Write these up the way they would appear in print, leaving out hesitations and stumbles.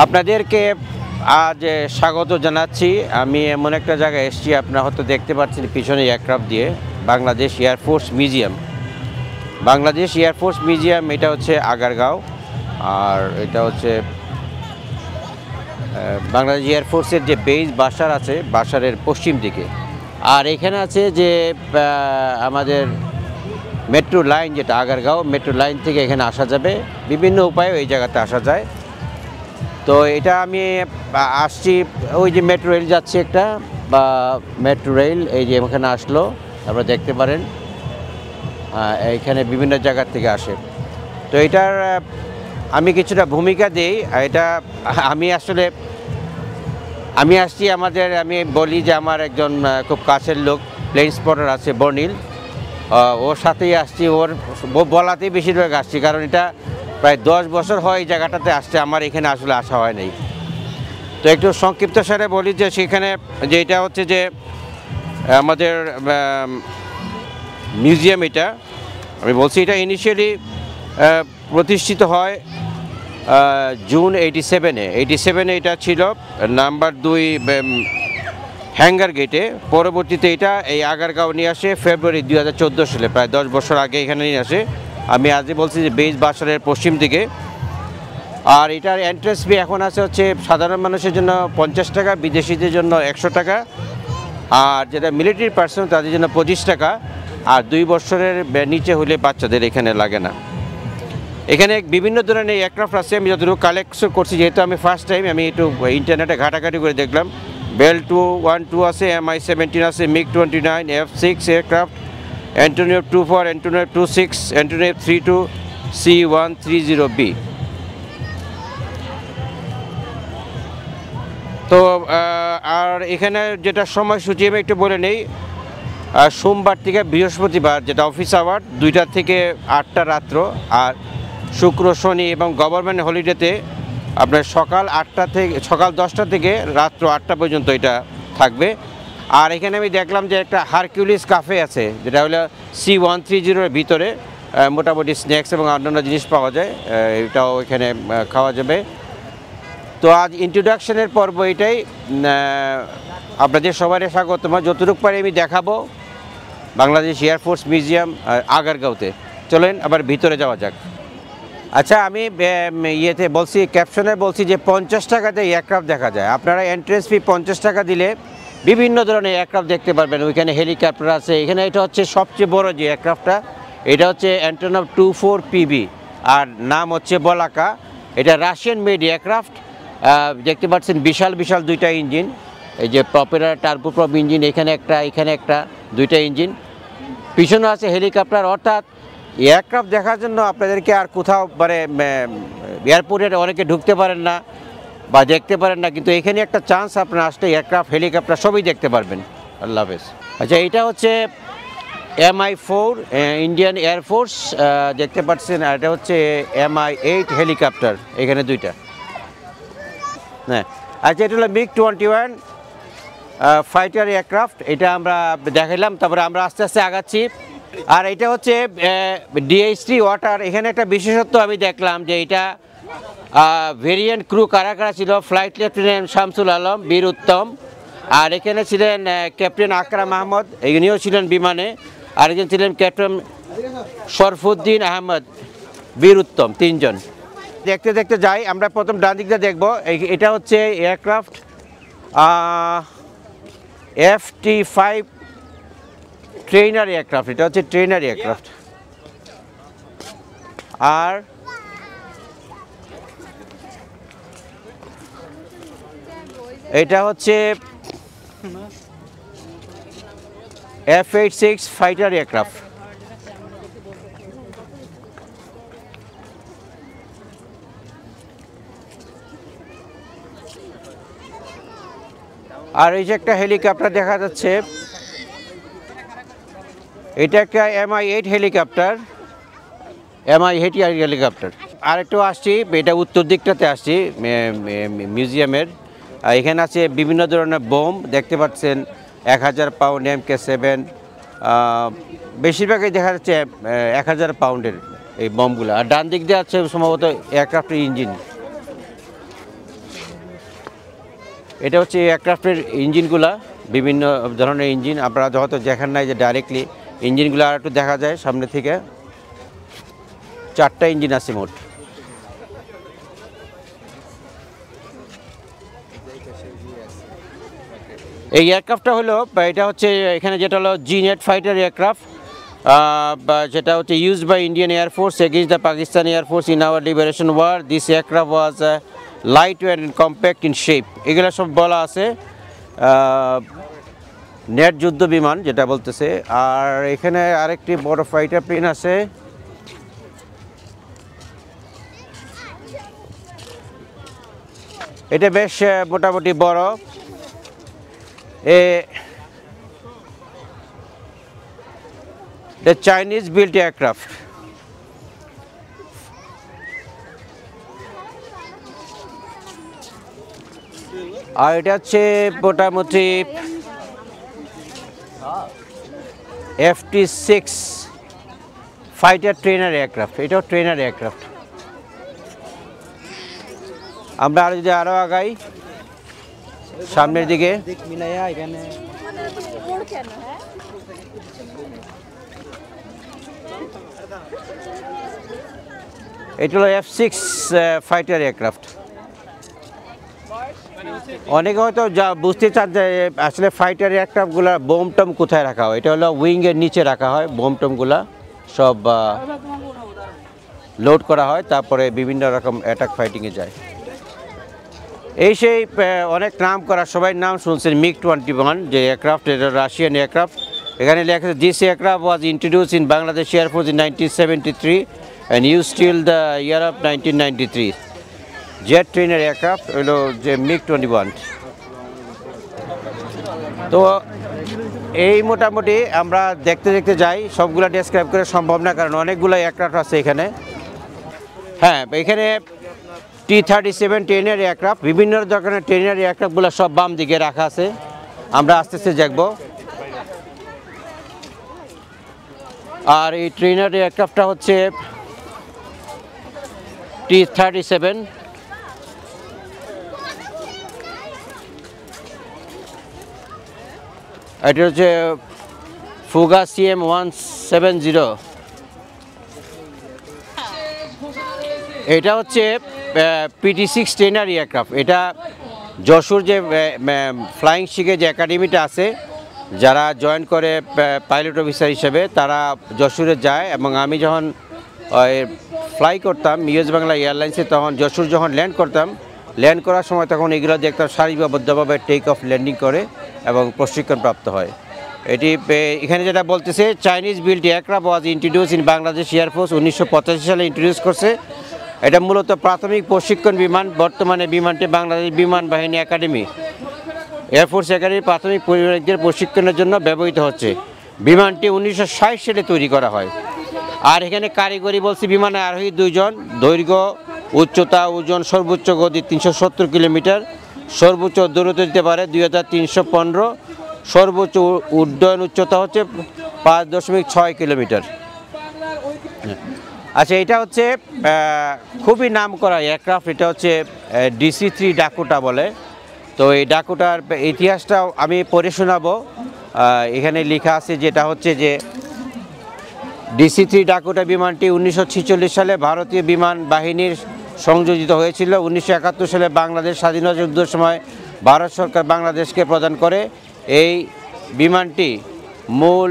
আপনাদেরকে আজ স্বাগত জানাচ্ছি। আমি এমন একটা জায়গায় এসেছি, আপনারা হয়তো দেখতে পাচ্ছেন পিছনে এয়ারক্রাফট দিয়ে Bangladesh air force museum. Bangladesh air force museum এটা হচ্ছে আগারগাঁও, আর এটা হচ্ছে বাংলাদেশ এয়ারফোর্সের যে বেস বাসার আছে, বাসারের পশ্চিম দিকে। আর এখানে আছে যে আমাদের মেট্রো লাইন, যেটা আগারগাঁও মেট্রো লাইন থেকে এখানে আসা যাবে, বিভিন্ন উপায়ে এই জায়গাতে আসা যায়। তো এটা আমি আসছি, ওই যে মেট্রো রেল যাচ্ছে একটা, বা মেট্রো রেল এই যে এখানে আসলো, আপনারা দেখতে পারেন এইখানে বিভিন্ন জায়গার থেকে আসে। তো এটার আমি কিছুটা ভূমিকা দিই। এটা আমি আসছি আমি বলি যে আমার একজন খুব কাছের লোক প্লেন স্পটার আছে বর্নিল, ওর সাথেই আসছি। ওর বলাতেই বেশিরভাগ আসছি, কারণ এটা প্রায় 10 বছর হয় এই জায়গাটাতে আসছে, আমার এখানে আসলে আসা হয় নাই। তো একটু সংক্ষিপ্ত সারে বলি যে সেখানে যে এটা হচ্ছে যে আমাদের মিউজিয়াম। এটা আমি বলছি এটা ইনিশিয়ালি প্রতিষ্ঠিত হয় জুন 87-এ। এটা ছিল নাম্বার 2 হ্যাঙ্গার গেটে। পরবর্তীতে এটা এই আগারগাঁও নিয়ে আসে ফেব্রুয়ারি 2014 সালে, প্রায় 10 বছর আগে এখানে নিয়ে আসে। আমি আজই বলছি যে বেস বাসারের পশ্চিম দিকে। আর এটার এন্ট্রেন্স ফি এখন আছে হচ্ছে সাধারণ মানুষের জন্য 50 টাকা, বিদেশিদের জন্য 100 টাকা, আর যেটা মিলিটারি পার্সন তাদের জন্য 25 টাকা, আর 2 বছরের নিচে হলে বাচ্চাদের এখানে লাগে না। এখানে বিভিন্ন ধরনের এয়ারক্রাফট আছে, আমি যতটুকু কালেকশন করছি, যেহেতু আমি ফার্স্ট টাইম, আমি একটু ইন্টারনেটে ঘাটাঘাটি করে দেখলাম। বেল 212 আছে, MI-17 আছে, MiG-29, F-6 aircraft, Antonio 24, Antonio 26, Antonio 32, C-130B। তো আর এখানে যেটা সময়সূচি আমি একটু বলে নেই। সোমবার থেকে বৃহস্পতিবার যেটা অফিস আওয়ার 2টা থেকে 8টা রাত্র, আর শুক্র শনি এবং গভর্নমেন্ট হলিডেতে আপনার সকাল 10টা থেকে রাত্র 8টা পর্যন্ত এটা থাকবে। আর এখানে আমি দেখলাম যে একটা হারকিউলিস কাফে আছে, যেটা হলো C-130-এর ভিতরে মোটামুটি স্ন্যাক্স এবং অন্যান্য জিনিস পাওয়া যায়, এটাও এখানে খাওয়া যাবে। তো আজ ইন্ট্রোডাকশনের পর্ব এটাই। আপনাদের সবাই স্বাগতম। যতটুকু পারি আমি দেখাবো বাংলাদেশ এয়ারফোর্স মিউজিয়াম আগারগাঁওতে। চলেন আবার ভিতরে যাওয়া যাক। আচ্ছা, আমি ক্যাপশনে বলছি যে 50 টাকাতে এয়ারক্রাফট দেখা যায়। আপনারা এন্ট্রেন্স ফি 50 টাকা দিলে বিভিন্ন ধরনের এয়ারক্রাফট দেখতে পারবেন। ওইখানে হেলিকপ্টার আছে। এখানে এটা হচ্ছে সবচেয়ে বড় যে এয়ারক্রাফটটা, এটা হচ্ছে অ্যান্টোনভ 24PB, আর নাম হচ্ছে বলাকা। এটা রাশিয়ান মেড এয়ারক্রাফট। দেখতে পাচ্ছেন বিশাল বিশাল 2টা ইঞ্জিন, এই যে প্রপেলার টার্বোপ্রপ ইঞ্জিন, এখানে একটা 2টা ইঞ্জিন। পিছনে আছে হেলিকপ্টার। অর্থাৎ এয়ারক্রাফট দেখার জন্য আপনাদেরকে আর কোথাও এয়ারপোর্টে অনেকে ঢুকতে পারেন না বা দেখতে পারেন না, কিন্তু এখানে একটা চান্স আপনার আসলে এয়ারক্রাফট হেলিকপ্টার সবই দেখতে পারবেন। আল্লাহ হাফেজ। আচ্ছা, এটা হচ্ছে MI-4 ইন্ডিয়ান এয়ারফোর্স, দেখতে পাচ্ছেন। আর এটা হচ্ছে MI-8 হেলিকপ্টার, এখানে 2টা। হ্যাঁ, আচ্ছা, এটা হলো MiG-21 ফাইটার এয়ারক্রাফট। এটা আমরা দেখালাম, তারপরে আমরা আস্তে আস্তে আগাচ্ছি। আর এটা হচ্ছে DH-3 ওয়াটার। এখানে একটা বিশেষত্ব আমি দেখলাম যে এটা ভেরিয়েন্ট ক্রু কারা কারা ছিল। ফ্লাইট লেফটেন্যান্ট শামসুল আলম, বীর উত্তম, আর এখানে ছিলেন ক্যাপ্টেন আকরাম আহমদ, ইনিও ছিলেন বিমানে। আরেকজন ছিলেন ক্যাপ্টেন শরফুদ্দিন আহমদ, বীর উত্তম, 3 জন। দেখতে দেখতে যাই। আমরা প্রথম ডান দিকটা দেখব। এটা হচ্ছে এয়ারক্রাফট FT-5 ট্রেনার এয়ারক্রাফট। এটা হচ্ছে ট্রেনার এয়ারক্রাফট। আর এটা হচ্ছে F-86 ফাইটার এয়ারক্রাফট। আর এই যে একটা হেলিকপ্টার দেখা যাচ্ছে, এটা একটা MI-8 হেলিকপ্টার, হেলিকপ্টার। আর একটু আসছি, এটা উত্তর দিকটাতে আসছি মিউজিয়ামের। এখানে আছে বিভিন্ন ধরনের বোম, দেখতে পাচ্ছেন 1000 পাউন্ড MK7, বেশিরভাগই দেখা যাচ্ছে 1000 পাউন্ডের এই বোমগুলো। আর ডান দিক দিয়ে আছে সম্ভবত এয়ারক্রাফটের ইঞ্জিন। এটা হচ্ছে এয়ারক্রাফটের ইঞ্জিনগুলা, বিভিন্ন ধরনের ইঞ্জিন। আপনারা হয়তো দেখেন নাই যে ডাইরেক্টলি ইঞ্জিনগুলো আর একটু দেখা যায় সামনে থেকে। 4টা ইঞ্জিন আছে মোট। এই এয়ারক্রাফটটা হলো, এটা হচ্ছে এখানে যেটা হলো জি-নেট ফাইটার এয়ারক্রাফট, যেটা হচ্ছে used by Indian air force against the Pakistan air force in our liberation war. This aircraft was lightweight and compact in shape. এগুলো সব বলা আছে নেট যুদ্ধ বিমান যেটা বলতেছে। আর এখানে আরেকটি বড় ফাইটার প্লেন আছে, এটা বেশ মোটামুটি বড়। এটা চাইনিজ বিল্ট এয়ারক্রাফট। আর এটা হচ্ছে মোটামুটি FT-6 ফাইটার ট্রেনার এয়ারক্রাফট। এটাও ট্রেনার এয়ারক্রাফট। আমরা আর যদি আরও আগাই সামনের দিকে, এটা হলো F-6 ফাইটার এয়ারক্রাফট। অনেকে হয়তো যা বুঝতে চান যে আসলে ফাইটার এয়ারক্রাফটগুলো বোম টম কোথায় রাখা হয়। এটা হলো উইংয়ের নিচে রাখা হয়, বোম টমগুলা সব লোড করা হয়, তারপরে বিভিন্ন রকম অ্যাটাক ফাইটিংয়ে যায়। এই সেই অনেক নাম করা, সবাই নাম শুনছেন MiG-21 যে এয়ারক্রাফট, এটা রাশিয়ান এয়ারক্রাফট। এখানে লেখা আছে this aircraft was introduce in Bangladesh air force in 1973 and used till the year of 1993. Jet trainer aircraft হলো যে MiG-21। তো এই মোটামুটি আমরা দেখতে দেখতে যাই, সবগুলো ডেসক্রাইব করে সম্ভব না কারণ অনেকগুলো এয়ারক্রাফট আছে এখানে। হ্যাঁ, এখানে T-37 ট্রেনার এয়ারক্রাফট, বিভিন্ন ধরনের ট্রেনার এয়ারক্রাফটগুলো সব বাম দিকে রাখা আছে, আমরা আস্তে আস্তে দেখব। আর এই ট্রেনার এয়ারক্রাফটটা হচ্ছে T-37। এটা হচ্ছে ফুগা CM-170। এটা হচ্ছে PT-6 ট্রেনার এয়ারক্রাফট। এটা যশোর যে ফ্লাইং শিখে যে একাডেমিটা আছে, যারা জয়েন করে পাইলট অফিসার হিসেবে তারা যশোরে যায়। এবং আমি যখন ফ্লাই করতাম ইউএস বাংলা এয়ারলাইন্সে, তখন যশোর যখন ল্যান্ড করতাম, ল্যান্ড করার সময় তখন এগুলো দেখতাম সারিবদ্ধভাবে টেক অফ ল্যান্ডিং করে এবং প্রশিক্ষণ প্রাপ্ত হয়। এটি এখানে যেটা বলতেছে Chinese built aircraft was introduce in Bangladesh air force, 1985 সালে ইন্ট্রোডিউস করছে। এটা মূলত প্রাথমিক প্রশিক্ষণ বিমান। বর্তমানে বিমানটি বাংলাদেশ বিমান বাহিনী একাডেমি, এয়ারফোর্স একাডেমি প্রাথমিক পরিবারকদের প্রশিক্ষণের জন্য ব্যবহৃত হচ্ছে। বিমানটি 1960 সালে তৈরি করা হয়। আর এখানে কারিগরি বলছি, বিমানে আরোহী 2 জন, দৈর্ঘ্য, উচ্চতা, ওজন, সর্বোচ্চ গতি 370 কিলোমিটার, সর্বোচ্চ দূরত্ব দিতে পারে 2315, সর্বোচ্চ উড্ডয়ন উচ্চতা হচ্ছে 5.6 কিলোমিটার। আচ্ছা, এটা হচ্ছে খুবই নাম করা এয়ারক্রাফট। এটা হচ্ছে DC-3 ডাকোটা বলে। তো এই ডাকোটার ইতিহাসটাও আমি পড়ে শোনাবো। এখানে লেখা আছে যেটা হচ্ছে যে DC-3 ডাকোটা বিমানটি 1946 সালে ভারতীয় বিমান বাহিনীর সংযোজিত হয়েছিল। 1971 সালে বাংলাদেশ স্বাধীনতা যুদ্ধের সময় ভারত সরকার বাংলাদেশকে প্রদান করে। এই বিমানটি মূল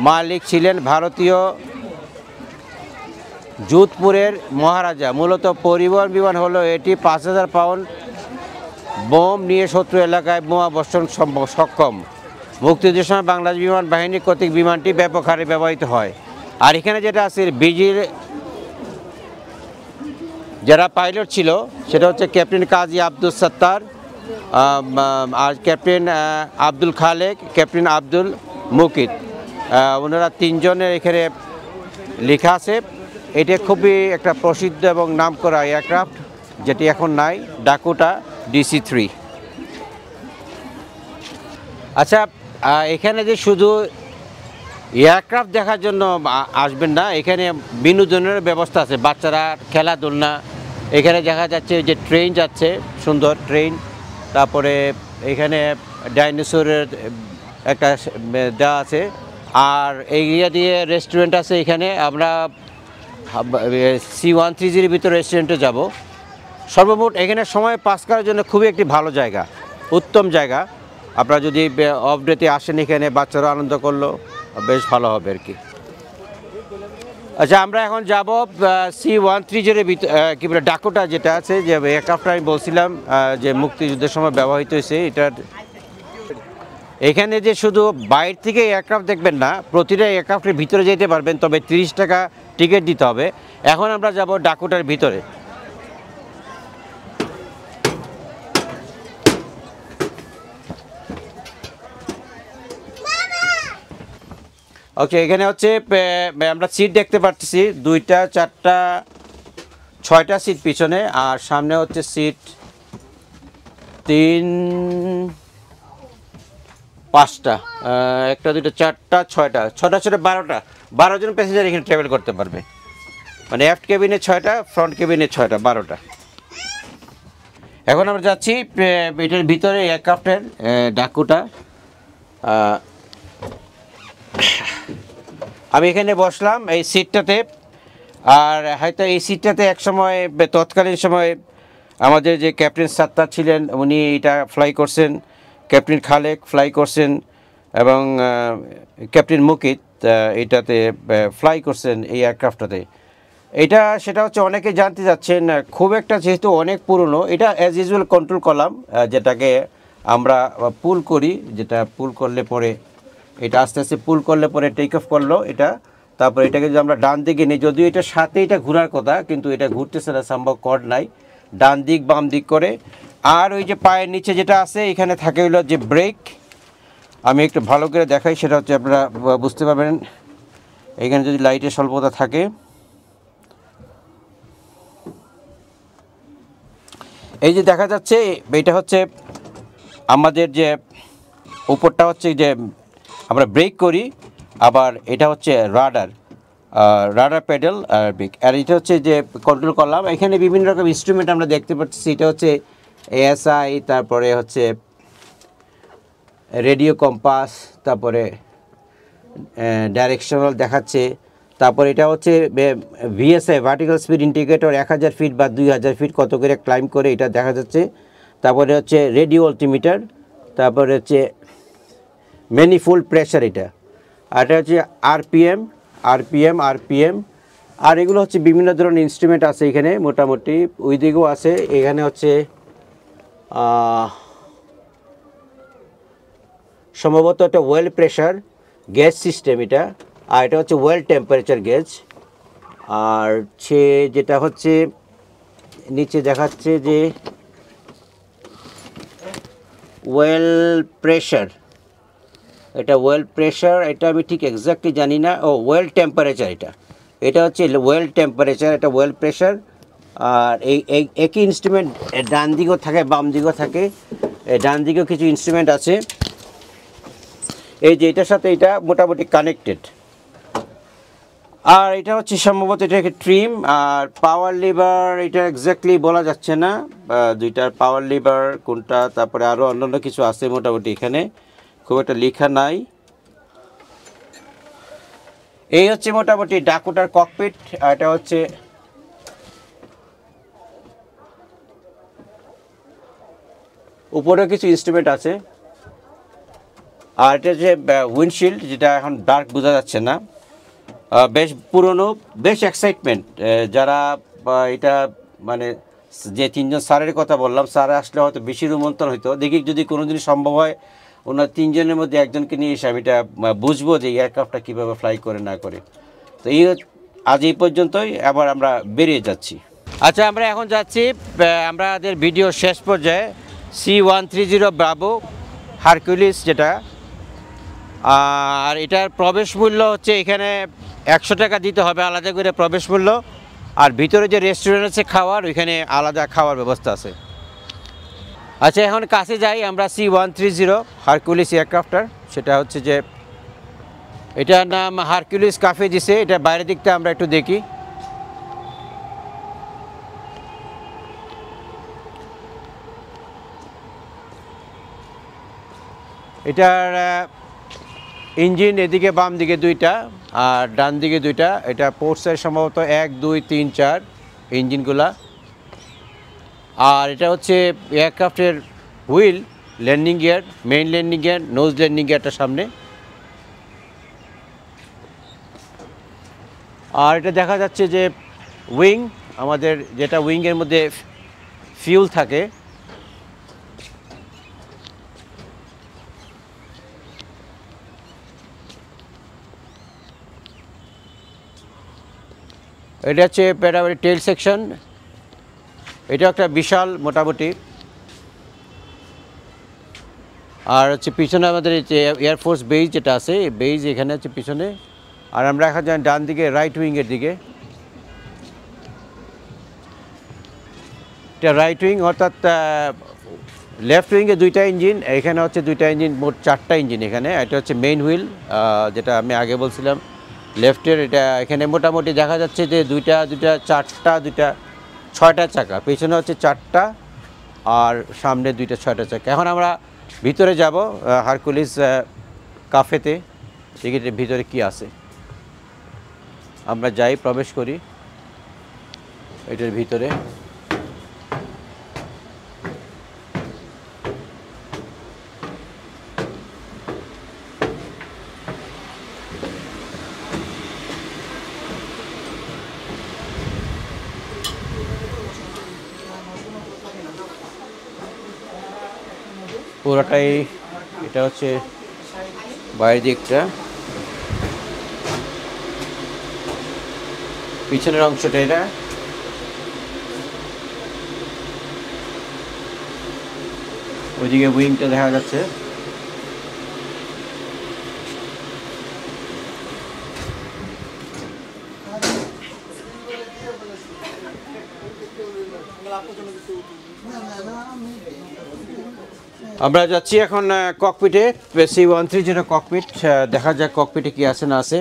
মালিক ছিলেন ভারতীয় যোধপুরের মহারাজা। মূলত পরিবহন বিমান হলো এটি 5000 পাউন্ড বোম নিয়ে শত্রু এলাকায় বোমা বর্ষণ সক্ষম। মুক্তিযুদ্ধের সময় বাংলাদেশ বিমান বাহিনী কর্তৃক বিমানটি ব্যাপক হারে ব্যবহৃত হয়। আর এখানে যেটা আছে বিজির যারা পাইলট ছিল সেটা হচ্ছে ক্যাপ্টেন কাজী আব্দুল সত্তার, আর ক্যাপ্টেন আব্দুল খালেক, ক্যাপ্টেন আব্দুল মুকিত, ওনারা 3 জনের এখানে লেখা আছে। এটা খুবই একটা প্রসিদ্ধ এবং নামকরা এয়ারক্রাফট, যেটি এখন নাই, ডাকোটা DC-3। আচ্ছা, এখানে যে শুধু এয়ারক্রাফট দেখার জন্য আসবেন না, এখানে বিনোদনের ব্যবস্থা আছে, বাচ্চারা খেলাধুলা। এখানে দেখা যাচ্ছে যে ট্রেন যাচ্ছে, সুন্দর ট্রেন। তারপরে এখানে ডাইনোসরের একটা দেওয়া আছে। আর এই এরিয়া দিয়ে রেস্টুরেন্ট আছে। এখানে আমরা C130 ভিতরে রেস্টুরেন্টে যাব। সর্বমোট এখানে সময় পাস করার জন্য খুবই একটি ভালো জায়গা, উত্তম জায়গা। আপনারা যদি অফ ডেতে আসেন এখানে বাচ্চারা আনন্দ করলো বেশ ভালো হবে আর কি। আচ্ছা, আমরা এখন যাব C130 ভিতরে, কী বলে ডাকোটা যেটা আছে, যে এয়ারক্রাফটটা আমি বলছিলাম যে মুক্তিযুদ্ধের সময় ব্যবহৃত হয়েছে। এটার এখানে যে শুধু বাইরে থেকে এয়ারক্রাফট দেখবেন না, প্রতিটা এয়ারক্রাফটের ভিতরে যেতে পারবেন, তবে 30 টাকা টিকিট দিতে হবে। এখন আমরা যাব ডাকোটার ভিতরে। ওকে, এখানে হচ্ছে আমরা সিট দেখতে পাচ্ছি 2টা 4টা 6টা সিট পিছনে, আর সামনে হচ্ছে সিট 3 5টা, 1টা 2টা 4টা 6টা 12 জন প্যাসেঞ্জার এখানে ট্রাভেল করতে পারবে। মানে এফট কেবিনে 6টা, ফ্রন্ট কেবিনে 6টা, 12টা। এখন আমরা যাচ্ছি এটার ভিতরে এয়ারক্রাফটের ডাকোটা। আমি এখানে বসলাম এই সিটটাতে। আর হয়তো এই সিটটাতে এক সময় তৎকালীন সময় আমাদের যে ক্যাপ্টেন সাত্তার ছিলেন উনি এটা ফ্লাই করছেন, ক্যাপ্টেন খালেক ফ্লাই করছেন, এবং ক্যাপ্টেন মুকিত এটাতে ফ্লাই করছেন এই এয়ারক্রাফটটাতে। সেটা হচ্ছে অনেকে জানতে যাচ্ছেন, খুব একটা যেহেতু অনেক পুরনো। এটা অ্যাজ ইউজুয়াল কন্ট্রোল কলাম, যেটাকে আমরা পুল করি, যেটা পুল করলে পরে এটা আস্তে আস্তে পুল করলে পরে টেক অফ করলো এটা। তারপর এটাকে যদি আমরা ডান দিকে নিই, যদিও এটার সাথে এটা ঘোরার কথা, কিন্তু এটা ঘুরতেছে না, সম্ভব কর্ড নাই, ডান দিক বাম দিক করে। আর ওই যে পায়ের নিচে যেটা আছে এখানে থাকে হলো যে ব্রেক। আমি একটু ভালো করে দেখাই, সেটা হচ্ছে আপনারা বুঝতে পারবেন। এখানে যদি লাইটের স্বল্পতা থাকে, এই যে দেখা যাচ্ছে, এটা হচ্ছে আমাদের যে উপরটা হচ্ছে যে আমরা ব্রেক করি, আবার এটা হচ্ছে রাডার প্যাডেল আর ব্রেক। আর এটা হচ্ছে যে কন্ট্রোল করলাম। এখানে বিভিন্ন রকম ইনস্ট্রুমেন্ট আমরা দেখতে পাচ্ছি। এটা হচ্ছে ASI, তারপরে হচ্ছে রেডিও কম্পাস, তারপরে ডাইরেকশনাল দেখাচ্ছে। তারপর এটা হচ্ছে VSI, vertical speed indicator, 1000 feet বা 2000 ফিট কত করে ক্লাইম্ব করে এটা দেখা যাচ্ছে। তারপরে হচ্ছে রেডিও অল্টিমিটার, তারপরে হচ্ছে ম্যানিফোল্ড প্রেশার এটা। আর এটা হচ্ছে RPM। আর এগুলো হচ্ছে বিভিন্ন ধরনের ইনস্ট্রুমেন্ট আছে এখানে, মোটামুটি ওই দিকেও আছে। এখানে হচ্ছে সম্ভবত একটা ওয়েল প্রেশার গ্যাস সিস্টেম এটা। আর এটা হচ্ছে ওয়েল টেম্পারেচার গেজ। আর যেটা হচ্ছে নিচে দেখাচ্ছে যে ওয়েল প্রেশার, এটা ওয়েল প্রেশার, এটা আমি ঠিক এক্স্যাক্টলি জানি না। ওয়েল টেম্পারেচার, এটা হচ্ছে ওয়েল টেম্পারেচার, এটা ওয়েল প্রেশার। আর এই একই ইনস্ট্রুমেন্ট ডান দিকেও থাকে, বাম দিকেও থাকে। ডান দিকেও কিছু ইনস্ট্রুমেন্ট আছে, এই যে এটার সাথে এটা মোটামুটি কানেক্টেড। আর এটা হচ্ছে সম্ভবত এটাকে ট্রিম। আর পাওয়ার লিভার এটা এক্স্যাক্টলি বলা যাচ্ছে না, দুইটার পাওয়ার লিভার কোনটা। তারপরে আরও অন্যান্য কিছু আছে, মোটামুটি এখানে খুব একটা লেখা নাই। এই হচ্ছে মোটামুটি ডাকোটার ককপিট। আর এটা হচ্ছে উপরে কিছু ইনস্ট্রুমেন্ট আছে। আর এটা হচ্ছে উইন্ডশিল্ড, যেটা এখন ডার্ক বোঝা যাচ্ছে না। বেশ পুরনো, বেশ এক্সাইটমেন্ট। যারা এটা মানে যে 3 জন স্যারের কথা বললাম, স্যার আসলে হয়তো বেশি রোমন্থন হইতো। দেখি যদি কোনোদিন সম্ভব হয় ওনার 3 জনের মধ্যে একজনকে নিয়ে এসে আমি এটা বুঝবো যে এয়ারক্রাফটটা কীভাবে ফ্লাই করে না করে। তো আজ এই পর্যন্তই, আবার আমরা বেরিয়ে যাচ্ছি। আচ্ছা, আমরা এখন যাচ্ছি আমাদের ভিডিও শেষ পর্যায়ে C130 ব্রাভো হারকিউলিস যেটা। আর এটার প্রবেশ মূল্য হচ্ছে এখানে 100 টাকা দিতে হবে আলাদা করে প্রবেশ মূল্য। আর ভিতরে যে রেস্টুরেন্ট আছে খাওয়ার, ওইখানে আলাদা খাওয়ার ব্যবস্থা আছে। আচ্ছা, এখন কাছে যাই আমরা C130 হারকিউলিস এয়ারক্রাফটার। সেটা হচ্ছে যে এটার নাম হারকিউলিস কাফে দিছে। এটা বাইরের দিকটা আমরা একটু দেখি। এটার ইঞ্জিন এদিকে বাম দিকে দুইটা আর ডান দিকে দুইটা। এটা পোর্টসের সম্ভবত 1 2 3 4 ইঞ্জিনগুলা। আর এটা হচ্ছে এয়ারক্রাফটের wheel, landing gear, main landing gear, nose landing গিয়ারটা সামনে। আর এটা দেখা যাচ্ছে যে উইং, আমাদের যেটা উইংয়ের মধ্যে ফিউল থাকে। এটা হচ্ছে প্যারামেডিক টেল সেকশন। এটা একটা বিশাল মোটামুটি। আর হচ্ছে পিছনে আমাদের যে এয়ারফোর্স বেজ যেটা আছে, বেজ এখানে হচ্ছে পিছনে। আর আমরা এখন যাই ডান দিকে, রাইট উইংয়ের দিকে। এটা রাইট উইং, অর্থাৎ লেফট উইংয়ে দুইটা ইঞ্জিন, এখানে হচ্ছে দুইটা ইঞ্জিন, মোট 4টা ইঞ্জিন এখানে। এটা হচ্ছে মেইন হুইল, যেটা আমি আগে বলছিলাম লেফটের। এটা এখানে মোটামুটি দেখা যাচ্ছে যে দুইটা 6টা চাকা, পেছনে হচ্ছে 4টা আর সামনে দুইটা 6টা চাকা। এখন আমরা ভিতরে যাব হারকুলিস কাফেতে, টিকিটের ভিতরে কি আছে আমরা যাই, প্রবেশ করি এটার ভিতরে। পুরোটাই এটা হচ্ছে বাইরের দিকটা, পিছনের অংশটা এটা। ওইদিকে উইংটা দেখা যাচ্ছে। আমরা যাচ্ছি এখন ককপিটে, C-130 ককপিট। দেখা যাক ককপিটে কি আছে না আছে।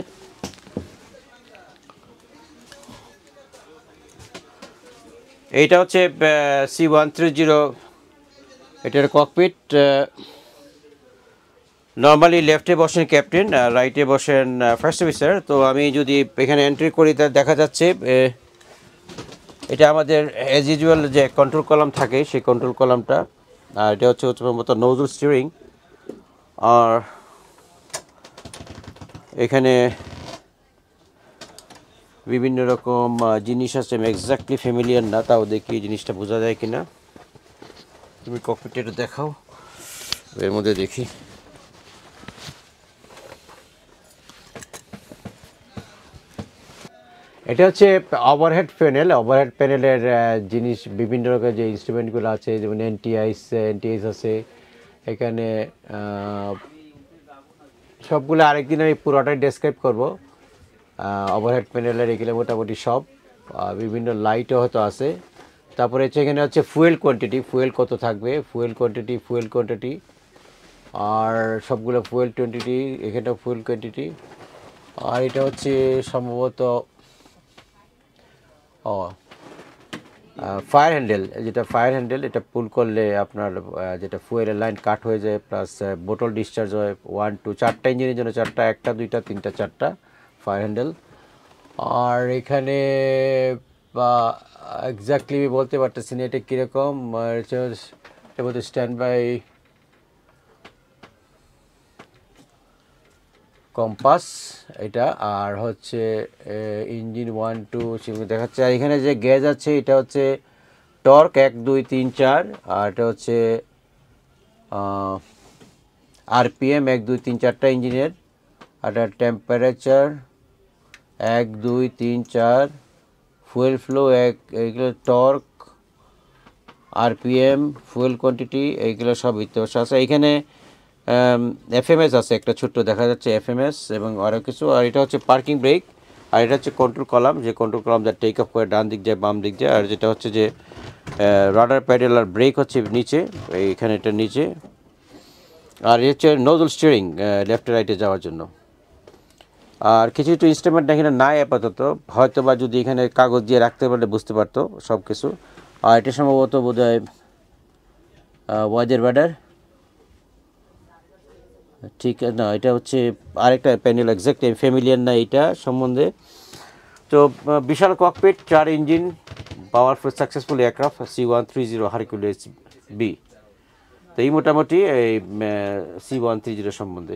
এইটা হচ্ছে C-130, এটার ককপিট। নর্মালি লেফটে বসেন ক্যাপ্টেন, রাইটে বসেন ফার্স্ট অফিসার। তো আমি যদি এখানে এন্ট্রি করি, তা দেখা যাচ্ছে এটা আমাদের অ্যাজ ইউজুয়াল যে কন্ট্রোল কলাম থাকে, সেই কন্ট্রোল কলামটা। আর এটা হচ্ছে মতো নোজল স্টিয়ারিং। আর এখানে বিভিন্ন রকম জিনিস আছে, আমি এক্স্যাক্টলি ফ্যামিলিয়ার না, তাও দেখি জিনিসটা বোঝা যায় কিনা। তুমি ককপিটে একটু দেখাও, এর মধ্যে দেখি। এটা হচ্ছে ওভারহেড প্যানেল। ওভারহেড প্যানেলের জিনিস, বিভিন্ন রকমের যে ইনস্ট্রুমেন্টগুলো আছে, যেমন এনটিআইস আছে এখানে। সবগুলো আরেকদিন আমি পুরোটাই ডেসক্রাইব করব। ওভারহেড প্যানেলের এগুলো মোটামুটি সব। বিভিন্ন লাইটও হয়তো আছে। তারপরে হচ্ছে এখানে হচ্ছে ফুয়েল কোয়ান্টিটি, ফুয়েল কত থাকবে, ফুয়েল কোয়ান্টিটি। আর সবগুলো ফুয়েল কোয়ান্টিটি, এখানেও ফুয়েল কোয়ান্টিটি। আর এটা হচ্ছে সম্ভবত ফায়ার হ্যান্ডেল, যেটা ফায়ার হ্যান্ডেল, এটা পুল করলে আপনার যেটা ফুয়েলের লাইন কাট হয়ে যায়, প্লাস বোতল ডিসচার্জ হয়। 1 2 4টা ইঞ্জিনের জন্য 4টা, 1টা 2টা 3টা 4টা ফায়ার হ্যান্ডেল। আর এখানে এক্স্যাক্টলি বলতে পারতেছি না এটা কীরকম। এটা বলতে স্ট্যান্ড বাই কম্পাস এটা। আর হচ্ছে ইঞ্জিন 1 2 সেগুলো দেখাচ্ছে। আর এখানে যে গ্যাজ আছে, এটা হচ্ছে টর্ক 1 2 3 4। আর এটা হচ্ছে আরপিএম 1 2 3 4টা ইঞ্জিনের। আর এটা টেম্পারেচার 1 2 3 4, ফুয়েল ফ্লো 1, এইগুলো টর্ক, আরপিএম, ফুয়েল কোয়ান্টিটি, এইগুলো সব ইতিহাস আছে। এখানে এফএমএস আছে একটা ছোট্ট, দেখা যাচ্ছে এফএমএস এবং আরও কিছু। আর এটা হচ্ছে পার্কিং ব্রেক। আর এটা হচ্ছে কন্ট্রোল কলাম, যে কন্ট্রোল কলাম যা টেক অফ করে ডান দিক যায় বাম দিক যায়। আর যেটা হচ্ছে যে রাডার প্যাডেল আর ব্রেক হচ্ছে নিচে, এইখানে এটা নিচে। আর এই হচ্ছে নোজল স্টিয়ারিং, লেফট রাইটে যাওয়ার জন্য। আর কিছু ইনস্ট্রুমেন্ট এখানে নাই আপাতত, হয়তো বা যদি এখানে কাগজ দিয়ে রাখতে পারলে বুঝতে পারতো সব কিছু। আর এটা সম্ভবত বোধ হয় ওয়াজের ব্যাডার। ঠিক না, এটা হচ্ছে আরেকটা প্যানেল, এক্সাক্ট ফ্যামিলিয়ার না এটা সম্বন্ধে। তো বিশাল cockpit, 4 engine, powerful successful aircraft C-130 Hercules B. তো এই মোটামুটি এই C-130 সম্বন্ধে।